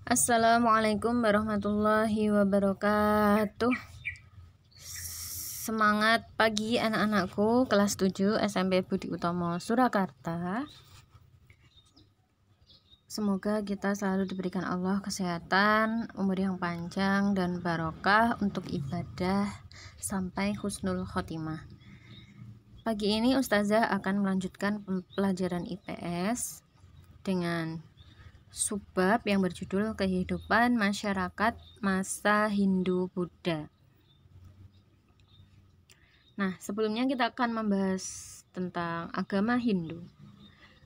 Assalamualaikum warahmatullahi wabarakatuh. Semangat pagi anak-anakku kelas 7 SMP Budi Utomo Surakarta. Semoga kita selalu diberikan Allah kesehatan, umur yang panjang dan barokah untuk ibadah sampai husnul khotimah. Pagi ini Ustazah akan melanjutkan pelajaran IPS dengan subbab yang berjudul Kehidupan Masyarakat Masa Hindu-Buddha. Nah, sebelumnya kita akan membahas tentang agama Hindu.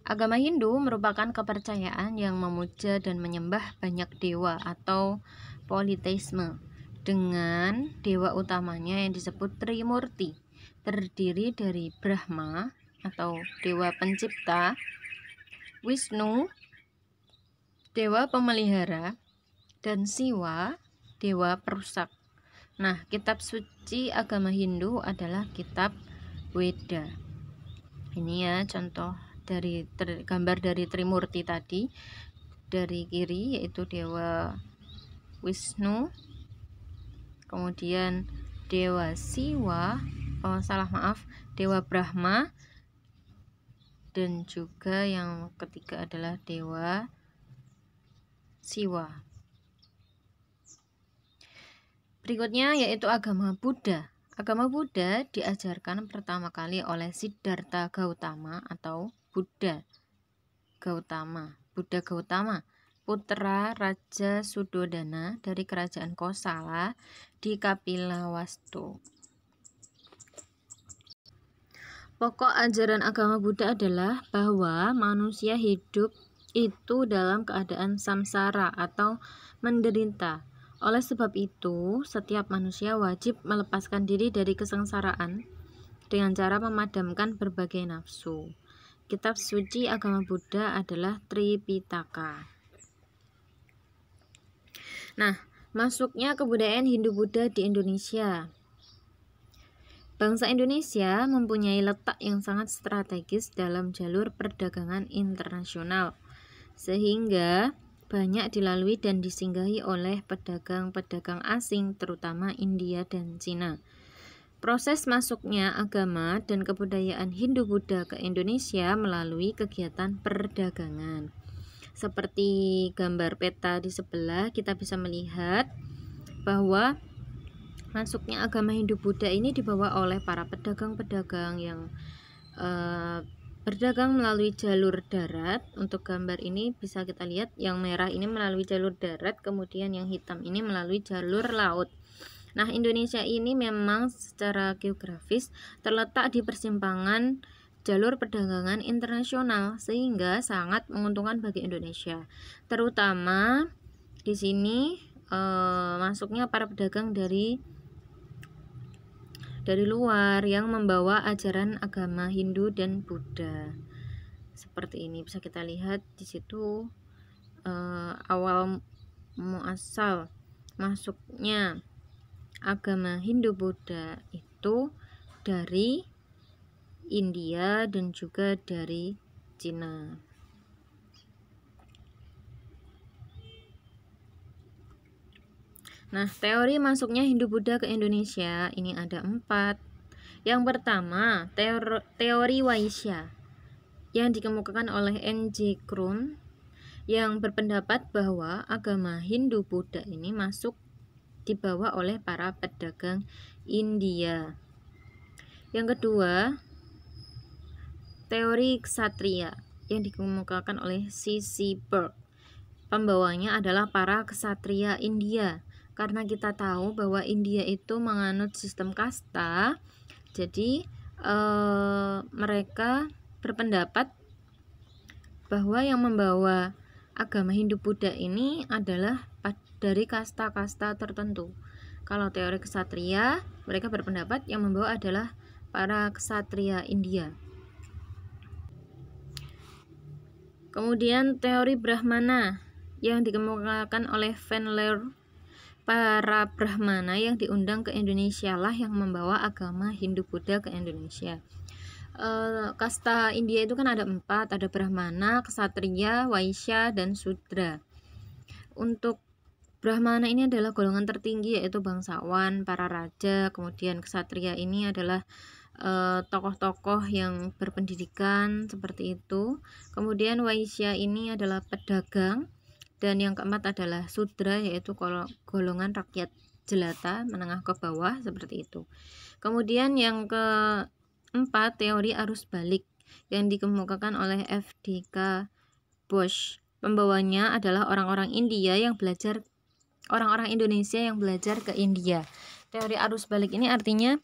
Agama Hindu merupakan kepercayaan yang memuja dan menyembah banyak dewa atau politeisme, dengan dewa utamanya yang disebut Trimurti, terdiri dari Brahma atau dewa pencipta, Wisnu, dewa pemelihara, dan Siwa, dewa perusak. Nah, kitab suci agama Hindu adalah kitab Weda. Ini ya contoh dari gambar dari Trimurti tadi. Dari kiri yaitu dewa Wisnu, kemudian dewa Siwa, dewa Brahma, dan juga yang ketiga adalah dewa Siwa. Berikutnya yaitu agama Buddha. Agama Buddha diajarkan pertama kali oleh Siddhartha Gautama atau Buddha Gautama, putra Raja Sudodana dari kerajaan Kosala di Kapilawastu. Pokok ajaran agama Buddha adalah bahwa manusia hidup itu dalam keadaan samsara atau menderita. Oleh sebab itu, setiap manusia wajib melepaskan diri dari kesengsaraan dengan cara memadamkan berbagai nafsu. Kitab suci agama Buddha adalah Tripitaka. Nah, masuknya kebudayaan Hindu-Buddha di Indonesia. Bangsa Indonesia mempunyai letak yang sangat strategis dalam jalur perdagangan internasional, sehingga banyak dilalui dan disinggahi oleh pedagang-pedagang asing, terutama India dan Cina. Proses masuknya agama dan kebudayaan Hindu-Buddha ke Indonesia melalui kegiatan perdagangan. Seperti gambar peta di sebelah, kita bisa melihat bahwa masuknya agama Hindu-Buddha ini dibawa oleh para pedagang-pedagang yang berdagang melalui jalur darat. Untuk gambar ini bisa kita lihat yang merah ini melalui jalur darat, kemudian yang hitam ini melalui jalur laut. Nah, Indonesia ini memang secara geografis terletak di persimpangan jalur perdagangan internasional, sehingga sangat menguntungkan bagi Indonesia. Terutama di sini masuknya para pedagang dari luar yang membawa ajaran agama Hindu dan Buddha. Seperti ini bisa kita lihat di situ awal muasal masuknya agama Hindu Buddha itu dari India dan juga dari Cina. Nah, teori masuknya Hindu-Buddha ke Indonesia ini ada 4. Yang pertama, teori Waisya yang dikemukakan oleh N.J. Krum, yang berpendapat bahwa agama Hindu-Buddha ini dibawa oleh para pedagang India. Yang kedua, teori Ksatria yang dikemukakan oleh C.C. Burke. Pembawanya adalah para ksatria India. Karena kita tahu bahwa India itu menganut sistem kasta, jadi mereka berpendapat bahwa yang membawa agama Hindu-Buddha ini adalah dari kasta-kasta tertentu. Kalau teori ksatria, mereka berpendapat yang membawa adalah para ksatria India. Kemudian teori Brahmana yang dikemukakan oleh Van Leer. Para Brahmana yang diundang ke Indonesia lah yang membawa agama Hindu-Buddha ke Indonesia. Kasta India itu kan ada 4, ada Brahmana, Ksatria, Waisya, dan Sudra. untuk Brahmana ini adalah golongan tertinggi, yaitu bangsawan, para raja, kemudian ksatria ini adalah tokoh-tokoh yang berpendidikan seperti itu. Kemudian Waisya ini adalah pedagang, dan yang keempat adalah Sudra, yaitu golongan rakyat jelata menengah ke bawah seperti itu. Kemudian yang keempat, teori arus balik yang dikemukakan oleh F.D.K. Bosch. Pembawanya adalah orang-orang Indonesia yang belajar ke India. Teori arus balik ini artinya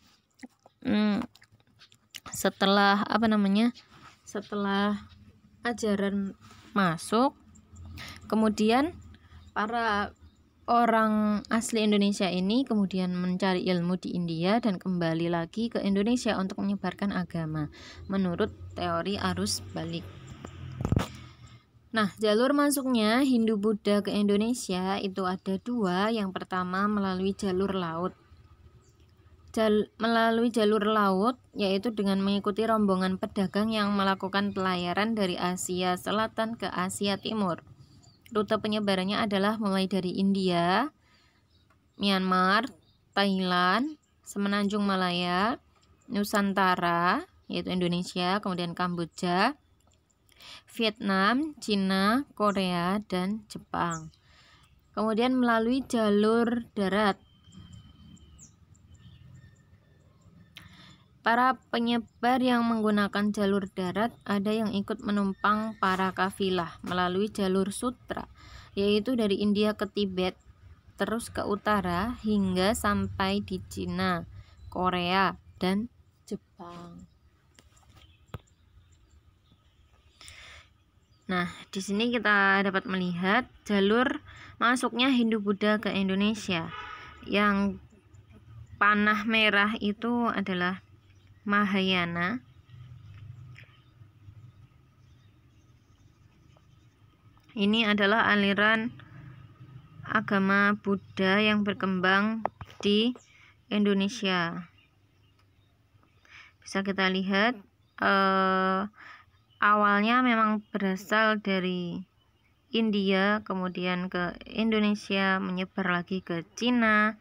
setelah ajaran masuk, kemudian para orang asli Indonesia ini kemudian mencari ilmu di India dan kembali lagi ke Indonesia untuk menyebarkan agama menurut teori arus balik. Nah, jalur masuknya Hindu-Buddha ke Indonesia itu ada dua. Yang pertama melalui jalur laut. Melalui jalur laut yaitu dengan mengikuti rombongan pedagang yang melakukan pelayaran dari Asia Selatan ke Asia Timur. Rute penyebarannya adalah mulai dari India, Myanmar, Thailand, Semenanjung Malaya, Nusantara yaitu Indonesia, kemudian Kamboja, Vietnam, Cina, Korea, dan Jepang. Kemudian melalui jalur darat. Para penyebar yang menggunakan jalur darat ada yang ikut menumpang para kafilah melalui jalur sutra, yaitu dari India ke Tibet, terus ke utara hingga sampai di Cina, Korea, dan Jepang. Nah, di sini kita dapat melihat jalur masuknya Hindu-Buddha ke Indonesia. Yang panah merah itu adalah Mahayana. Ini adalah aliran agama Buddha yang berkembang di Indonesia. Bisa kita lihat awalnya memang berasal dari India, kemudian ke Indonesia, menyebar lagi ke Cina.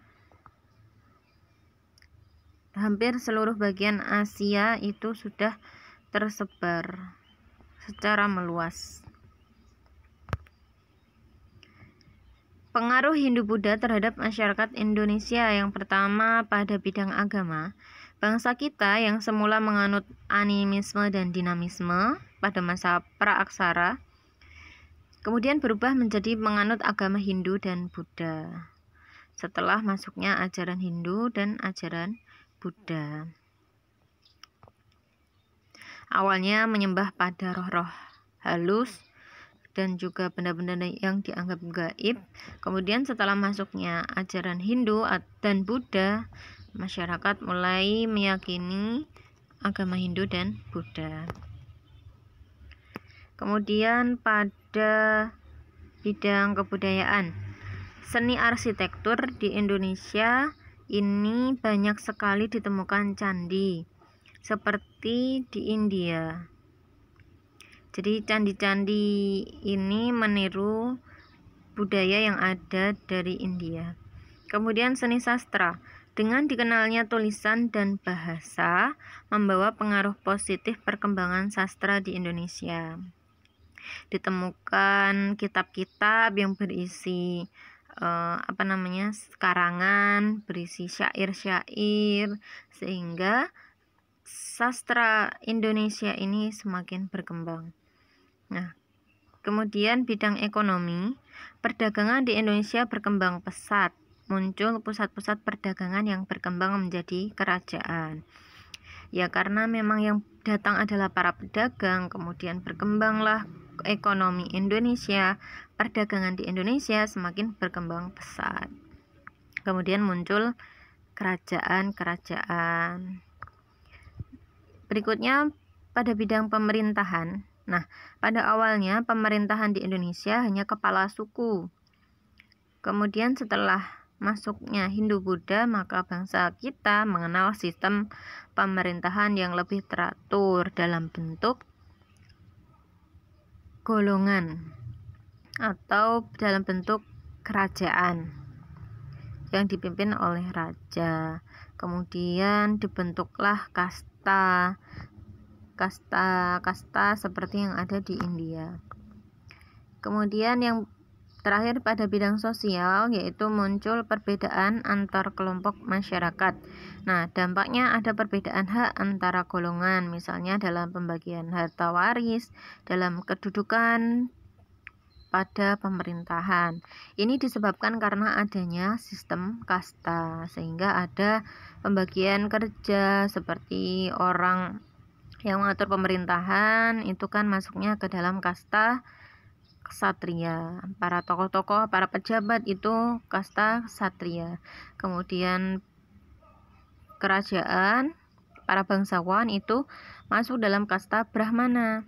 Hampir seluruh bagian Asia itu sudah tersebar secara meluas. Pengaruh Hindu-Buddha terhadap masyarakat Indonesia. Yang pertama, pada bidang agama, bangsa kita yang semula menganut animisme dan dinamisme pada masa pra-aksara, kemudian berubah menjadi menganut agama Hindu dan Buddha setelah masuknya ajaran Hindu dan ajaran Buddha. Awalnya menyembah pada roh-roh halus dan juga benda-benda yang dianggap gaib. Kemudian setelah masuknya ajaran Hindu dan Buddha, masyarakat mulai meyakini agama Hindu dan Buddha. Kemudian pada bidang kebudayaan, seni arsitektur di Indonesia ini banyak sekali ditemukan candi seperti di India. Jadi candi-candi ini meniru budaya yang ada dari India. Kemudian seni sastra, dengan dikenalnya tulisan dan bahasa, membawa pengaruh positif perkembangan sastra di Indonesia. Ditemukan kitab-kitab yang berisi karangan, berisi syair-syair, sehingga sastra Indonesia ini semakin berkembang. Nah, kemudian bidang ekonomi, perdagangan di Indonesia berkembang pesat. Muncul pusat-pusat perdagangan yang berkembang menjadi kerajaan. Ya, karena memang yang datang adalah para pedagang, kemudian berkembanglah ekonomi Indonesia, perdagangan di Indonesia semakin berkembang pesat. Kemudian muncul kerajaan-kerajaan. Berikutnya pada bidang pemerintahan. Nah, pada awalnya pemerintahan di Indonesia hanya kepala suku. Kemudian setelah masuknya Hindu-Buddha, maka bangsa kita mengenal sistem pemerintahan yang lebih teratur dalam bentuk golongan atau dalam bentuk kerajaan yang dipimpin oleh raja. Kemudian dibentuklah kasta seperti yang ada di India. Kemudian yang terakhir pada bidang sosial yaitu muncul perbedaan antar kelompok masyarakat. Nah, dampaknya ada perbedaan hak antara golongan, misalnya dalam pembagian harta waris, dalam kedudukan pada pemerintahan. Ini disebabkan karena adanya sistem kasta, sehingga ada pembagian kerja seperti orang yang mengatur pemerintahan itu kan masuknya ke dalam kasta ksatria. Para tokoh-tokoh, para pejabat itu kasta ksatria. Kemudian kerajaan, para bangsawan itu masuk dalam kasta brahmana.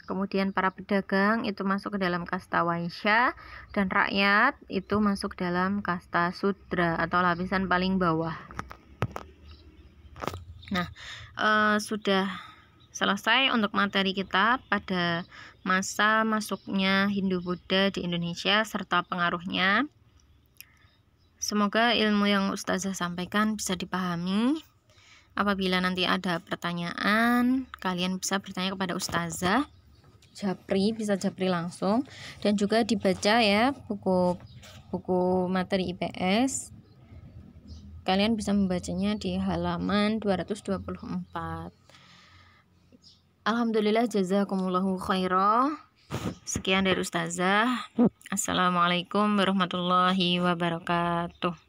Kemudian para pedagang itu masuk ke dalam kasta waisya, dan rakyat itu masuk dalam kasta sudra atau lapisan paling bawah. Nah, sudah selesai untuk materi kita pada masa masuknya Hindu-Buddha di Indonesia serta pengaruhnya. Semoga ilmu yang Ustazah sampaikan bisa dipahami. Apabila nanti ada pertanyaan, kalian bisa bertanya kepada Ustazah. Bisa japri langsung, dan juga dibaca ya buku materi IPS. Kalian bisa membacanya di halaman 224. Alhamdulillah, jazakumullahu khairan. Sekian dari Ustazah. Assalamualaikum warahmatullahi wabarakatuh.